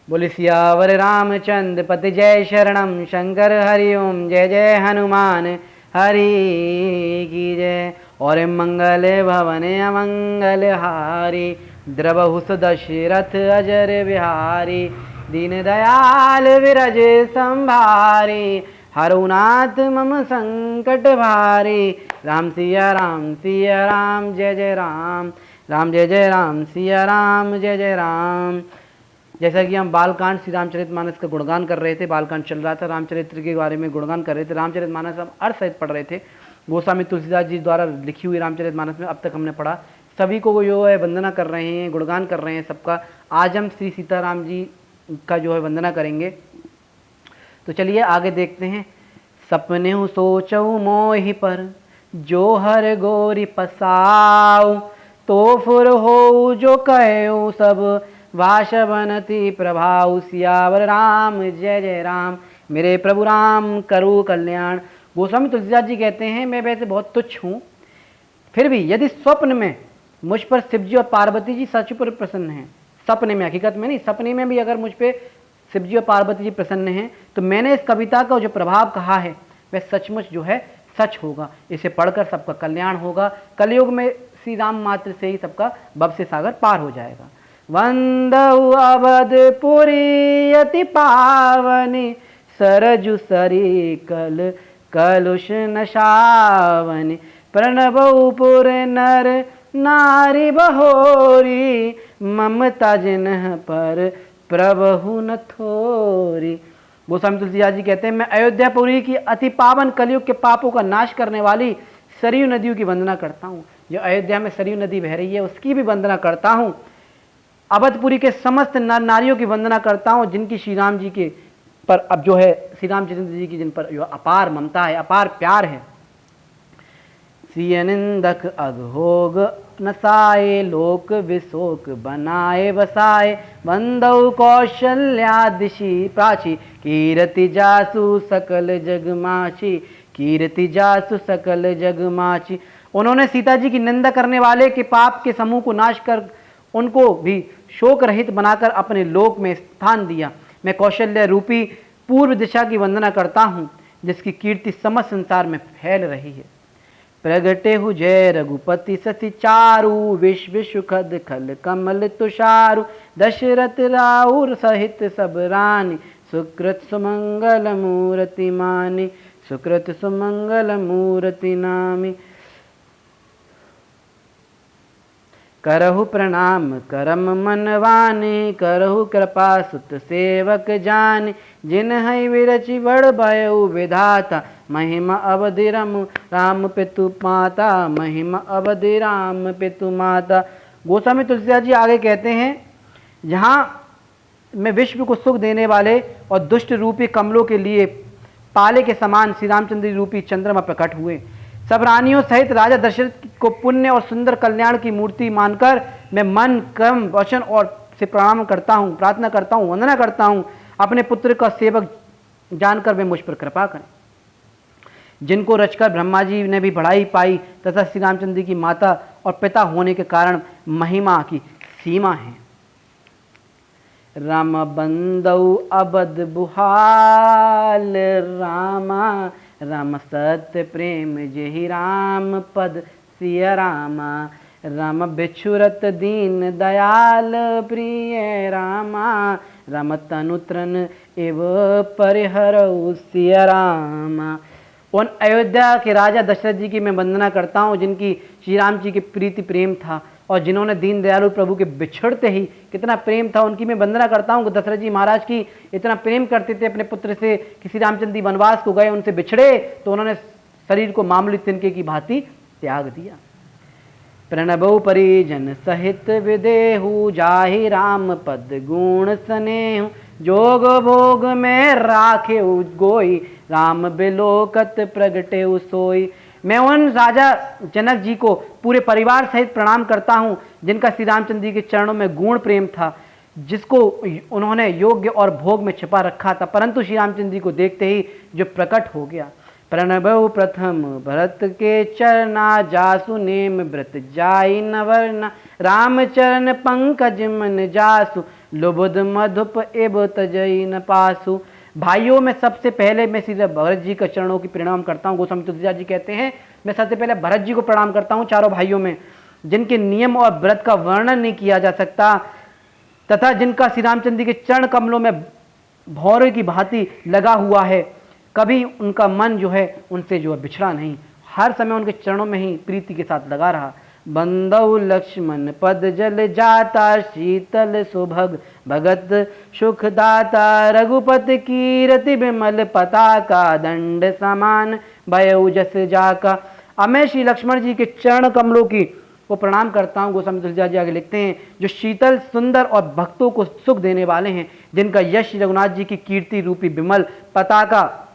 बोले सियावर रामचंद्र पति जय शरणम शंकर हरि ओम जय जय हनुमान हरि की जय। और मंगल भवन अमंगल हारी द्रवहु दशरथ अजर बिहारी दीन दयाल विरज संभारी हरुनाथ मम संकट भारी। राम सिया राम जय जय राम राम जय जय राम सिया राम जय जय राम। जैसा कि हम बालकांड श्री रामचरितमानस का गुणगान कर रहे थे, बालकांड चल रहा था, रामचरित्र के बारे में गुणगान कर रहे थे, रामचरितमानस हम अर्थ सहित पढ़ रहे थे। गोस्वामी तुलसीदास जी द्वारा लिखी हुई रामचरितमानस में अब तक हमने पढ़ा। सभी को जो है वंदना कर रहे हैं, गुणगान कर रहे हैं सबका। आज हम श्री सीताराम जी का जो है वंदना करेंगे। तो चलिए आगे देखते हैं। सपने सोचऊ मोहि पर जो हर गोरी पसाऊ तो फुर हो जो कहो सब वाश बनती प्रभाव। सियावर राम जय जय राम मेरे प्रभु राम करो कल्याण। गोस्वामी तुलसीदास जी कहते हैं मैं वैसे बहुत तुच्छ हूँ, फिर भी यदि स्वप्न में मुझ पर शिव जी और पार्वती जी सच पर प्रसन्न हैं, सपने में, हकीकत में नहीं, सपने में भी अगर मुझ पे शिव जी और पार्वती जी प्रसन्न हैं तो मैंने इस कविता का जो प्रभाव कहा है वह सचमुच जो है सच होगा। इसे पढ़कर सबका कल्याण होगा। कलयुग में श्री राम मात्र से ही सबका भव से सागर पार हो जाएगा। वंदऊ अवधपुरी अति पावनी सरजु सरी कल कलुष नशावनी प्रणबऊ पुर नर नारी बहोरी ममता जिन्ह पर प्रभु न थोरी। गोस्वामी तुलसीदास जी कहते हैं मैं अयोध्यापुरी की अति पावन कलयुग के पापों का नाश करने वाली सरयू नदियों की वंदना करता हूँ। जो अयोध्या में सरयू नदी बह रही है उसकी भी वंदना करता हूँ। अवधपुरी के समस्त नर नारियों की वंदना करता हूँ जिनकी श्री राम जी के पर अब जो है श्री रामचंद्र जी की जिन पर जो अपार ममता है, अपार प्यार है। सिय निंदक अघोग नसाए लोक विशोक बनाए बसाए वंदऊ कौशल्यादिशी प्राची कीर्ति जासु सकल जगमाची कीर्ति जासु सकल जगमाची। उन्होंने सीता जी की निंदा करने वाले के पाप के समूह को नाश कर उनको भी शोक रहित बनाकर अपने लोक में स्थान दिया। मैं कौशल्य रूपी पूर्व दिशा की वंदना करता हूँ जिसकी कीर्ति समस्त संसार में फैल रही है। प्रगटे हु जय रघुपति सति चारु विश्व सुखद खल कमल तुषारु दशरथ राउर सहित सब रानी सुकृत सुमंगल मूर्ति मानी सुकृत सुमंगल मूर्ति नामी। करहु प्रणाम करम मनवानी करहु कृपा सुत सेवक जानी जिन्हि विरचि बड़ भयउ विधाता महिमा अवधि राम पितु माता महिमा अवधि राम पितु माता। गोस्वामी तुलसीदास जी आगे कहते हैं जहाँ मैं विश्व को सुख देने वाले और दुष्ट रूपी कमलों के लिए पाले के समान श्री रामचंद्र रूपी चंद्रमा प्रकट हुए। सब रानियों सहित राजा दशरथ को पुण्य और सुंदर कल्याण की मूर्ति मानकर मैं मन कर्म वचन और से प्रणाम करता हूँ, प्रार्थना करता हूँ, वंदना करता हूँ। अपने पुत्र का सेवक जानकर वे मुझ पर कृपा करें। जिनको रचकर ब्रह्मा जी ने भी बढ़ाई पाई तथा श्री रामचंद्र की माता और पिता होने के कारण महिमा की सीमा है। राम बंदऊ अबद बुहाल रामा राम सत्य प्रेम जेहि राम पद सिया रामा राम बिछुरत दीन दयाल प्रिय रामा राम तनुत्रन एव परिहरऊ सिया रामा। उन अयोध्या के राजा दशरथ जी की मैं वंदना करता हूँ जिनकी श्री राम जी के प्रीति प्रेम था और जिन्होंने दीन दयालु प्रभु के बिछड़ते ही कितना प्रेम था उनकी मैं वंदना करता हूँ। दशरथ जी महाराज की इतना प्रेम करते थे अपने पुत्र से कि श्री रामचंद्र जी वनवास को गए, उनसे बिछड़े तो उन्होंने शरीर को मामूली तिनके की भांति त्याग दिया। प्रणबऊ परिजन सहित विदेहु जाहि राम पद गुण स्नेहु जोग भोग में राखे गोई राम बिलोकत प्रगटे सोई। मैं उन राजा जनक जी को पूरे परिवार सहित प्रणाम करता हूँ जिनका श्री रामचंद्र जी के चरणों में गुण प्रेम था, जिसको उन्होंने योग्य और भोग में छिपा रखा था, परंतु श्री रामचंद्र जी को देखते ही जो प्रकट हो गया। प्रणबऊ प्रथम भरत के चरना जासु नेम व्रत जाई नवरना राम चरण पंकज मन जासु लुबुध मधुप एब तजई न पासु। भाइयों में सबसे पहले मैं सीधे भरत जी के चरणों की प्रणाम करता हूँ। गोस्वामी तुलसीदास जी कहते हैं मैं सबसे पहले भरत जी को प्रणाम करता हूँ, चारों भाइयों में जिनके नियम और व्रत का वर्णन नहीं किया जा सकता, तथा जिनका श्री रामचंद्र जी के चरण कमलों में भौरे की भांति लगा हुआ है। कभी उनका मन जो है उनसे जो है बिछड़ा नहीं, हर समय उनके चरणों में ही प्रीति के साथ लगा रहा। बंदौ लक्ष्मण पद जल जाता, शीतल सुभग भगत सुखदाता। रघुपति कीरति विमल पताका, दंड समान भयउ जस जाका। अब मैं श्री लक्ष्मण जी के चरण कमलों की को प्रणाम करता हूँ। गोस्वामी तुलसीदास जी आगे लिखते हैं जो शीतल सुंदर और भक्तों को सुख देने वाले हैं, जिनका यश रघुनाथ जी की कीर्ति रूपी विमल पताका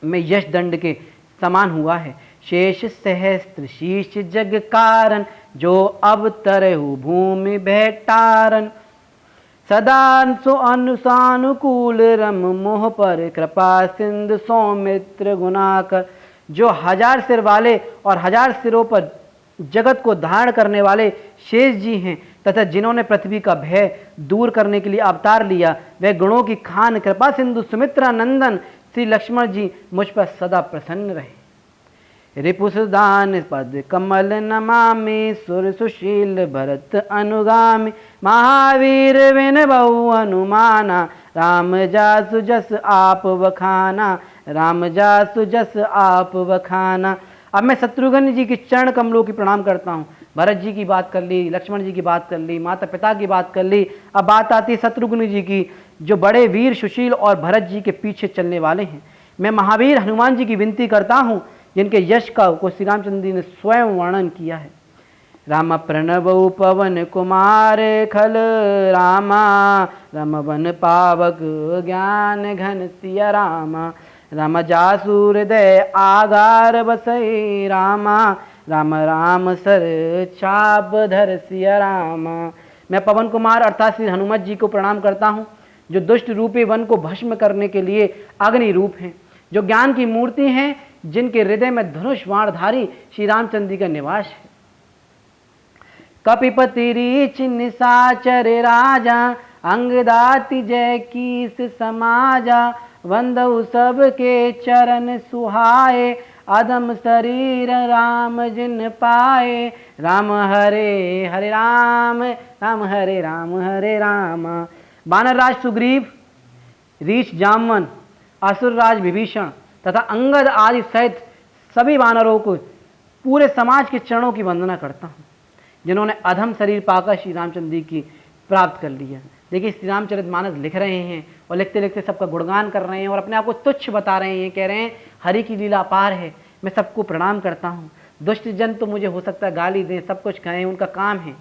में यश दंड के समान हुआ है। शेष सहस्त्र शीश जग कारण, जो अवतरहु भूमि भेटारन। सदा सो अनुसानुकूल रम मोह पर, कृपा सिंधु सौमित्र गुणाकर। जो 1000 सिर वाले और 1000 सिरों पर जगत को धारण करने वाले शेष जी हैं, तथा जिन्होंने पृथ्वी का भय दूर करने के लिए अवतार लिया, वह गुणों की खान कृपा सिंधु सुमित्रा नंदन श्री लक्ष्मण जी मुझ पर सदा प्रसन्न रहे। रिपुसुदान पद कमल नमामि, सुर सुशील भरत अनुगामी। महावीर विन बहु हनुमाना, राम जासु जस आप बखाना। राम जासु जस आप बखाना। अब मैं शत्रुघ्न जी के चरण कमलों की प्रणाम करता हूँ। भरत जी की बात कर ली, लक्ष्मण जी की बात कर ली, माता पिता की बात कर ली, अब बात आती है शत्रुघ्न जी की, जो बड़े वीर सुशील और भरत जी के पीछे चलने वाले हैं। मैं महावीर हनुमान जी की विनती करता हूँ, जिनके यश का को श्री रामचंद्र जी ने स्वयं वर्णन किया है। राम प्रणव पवन कुमार खल, रामा रम वन पावक ज्ञान घन सिया रामा। राम जासु हृदय आगार बसई, रामा राम राम सर चाप धर सिया रामा। मैं पवन कुमार अर्थात श्री हनुमत जी को प्रणाम करता हूँ, जो दुष्ट रूपी वन को भस्म करने के लिए अग्नि रूप हैं, जो ज्ञान की मूर्ति हैं, जिनके हृदय में धनुष बाणधारी श्री रामचंद्र जी का निवास है। कपिपति रीच निशाचर राजा, अंगदाति जय कीस समाजा। वंदउ सबके चरण सुहाए, अदम शरीर राम जिन पाए। राम हरे हरे राम, राम हरे राम हरे राम। वानर राज सुग्रीव, रीछ जामवन, असुर राज विभीषण तथा अंगद आदि सहित सभी वानरों को पूरे समाज के चरणों की वंदना करता हूँ, जिन्होंने अधम शरीर पाकर श्री रामचंद्र जी की प्राप्त कर लिया। देखिए श्री रामचरितमानस लिख रहे हैं और लिखते लिखते सबका गुणगान कर रहे हैं और अपने आप को तुच्छ बता रहे हैं, कह रहे हैं हरि की लीला अपार है, मैं सबको प्रणाम करता हूँ। दुष्ट जन तो मुझे हो सकता है गाली दें, सब कुछ कहें, उनका काम है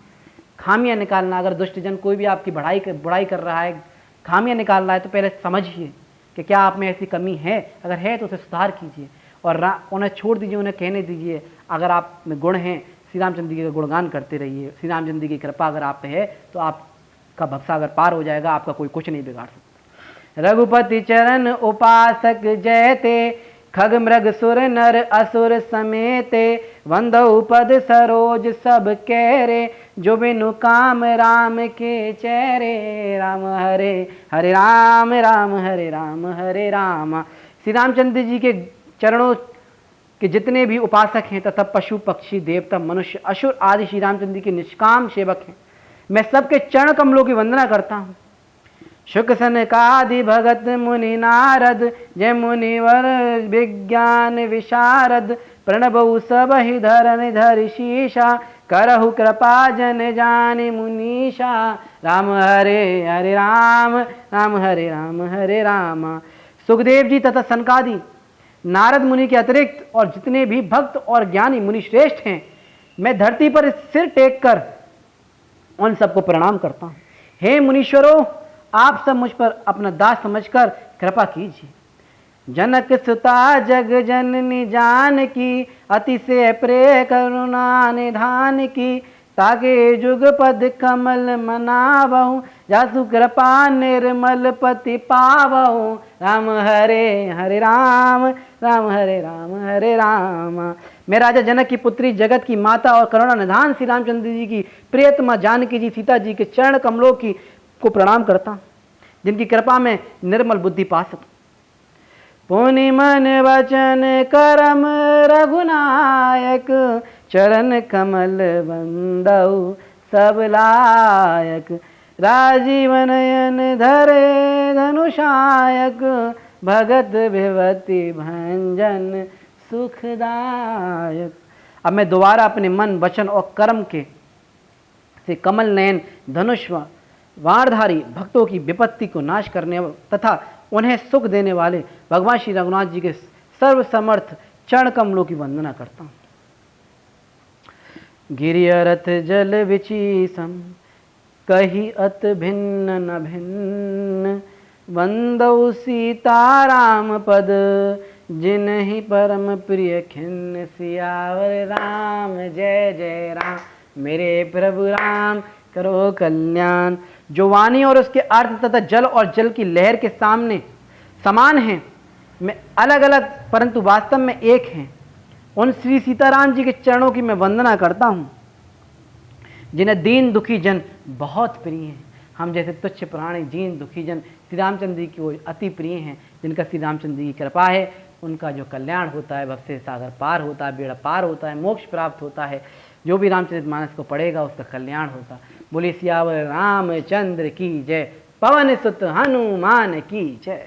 खामियां निकालना। अगर दुष्ट जन कोई भी आपकी बुराई कर रहा है, खामियां निकाल रहा है, तो पहले समझिए कि क्या आप में ऐसी कमी है, अगर है तो उसे सुधार कीजिए और उन्हें छोड़ दीजिए, उन्हें कहने दीजिए। अगर आप में गुण हैं, श्री रामचंद्र जी का गुणगान करते रहिए। श्री रामचंद्र जी की कृपा अगर आप पे है तो आपका भक्सा अगर पार हो जाएगा, आपका कोई कुछ नहीं बिगाड़ सकता। रघुपति चरण उपासक जयते, खग मृग सुर नर असुर समेते। वंदौ पद सरोज सब केरे, जो बिनु काम राम के चेहरे। राम हरे हरे राम, राम हरे राम हरे राम। श्री रामचंद्र जी के चरणों के जितने भी उपासक हैं तथा पशु पक्षी देवता मनुष्य असुर आदि श्री रामचंद्र जी के निष्काम सेवक हैं, मैं सबके चरण कमलों की वंदना करता हूँ। शुक सनकादि भगत मुनि नारद, जय मुनिवर विज्ञान विशारद। प्रणबउ सब ही धरन धर शीशा, करहु कृपा जन जानि मुनीषा। राम हरे हरे राम, राम हरे राम हरे राम। सुखदेव जी तथा सनकादि नारद मुनि के अतिरिक्त और जितने भी भक्त और ज्ञानी मुनि श्रेष्ठ हैं, मैं धरती पर सिर टेक कर उन सबको प्रणाम करता हूँ। हे मुनीश्वरों, आप सब मुझ पर अपना दास समझकर कृपा कीजिए। जनक सुता जग जननी जान की, अतिशय प्रेम करुणा निधान की। ताके जुग पद कमल मनावहु, जासु कृपा निर्मल पति पावहु। राम हरे हरे राम, राम हरे राम हरे राम। मैं राजा जनक की पुत्री, जगत की माता और करुणा निधान श्री रामचंद्र जी की प्रियतमा जानकी जी सीता जी के चरण कमलों की को प्रणाम करता हूँ, जिनकी कृपा में निर्मल बुद्धि पा सकूं। पुनि मन वचन करम रघुनायक, चरण कमल बंदऊ सब लायक। राजीव नयन धरे धनुषायक, भगत विभूति भंजन सुखदायक। अब मैं दोबारा अपने मन वचन और कर्म के से कमल नयन धनुष वाणधारी भक्तों की विपत्ति को नाश करने तथा उन्हें सुख देने वाले भगवान श्री रघुनाथ जी के सर्व समर्थ चरण कमलों की वंदना करता हूँ। गिरियरथ जल विचीसम, कही अत भिन्न न भिन्न। वंदौ सीताराम पद, जिन्हि परम प्रिय खिन्न। सियावर राम जय जय राम, मेरे प्रभु राम करो कल्याण। जो वाणी और उसके अर्थ तथा जल और जल की लहर के सामने समान हैं, मैं अलग अलग परंतु वास्तव में एक हैं, उन श्री सीताराम जी के चरणों की मैं वंदना करता हूँ, जिन्हें दीन दुखी जन बहुत प्रिय हैं। हम जैसे तुच्छ प्राणी दीन दुखी जन श्री रामचंद्र जी की वो अति प्रिय हैं, जिनका श्री रामचंद्र जी की कृपा है, उनका जो कल्याण होता है, भव से सागर पार होता है, बेड़ा पार होता है, मोक्ष प्राप्त होता है। जो भी रामचरितमानस को पढ़ेगा उसका कल्याण होता। बोले सियावर रामचंद्र की जय, पवन सुत हनुमान की जय।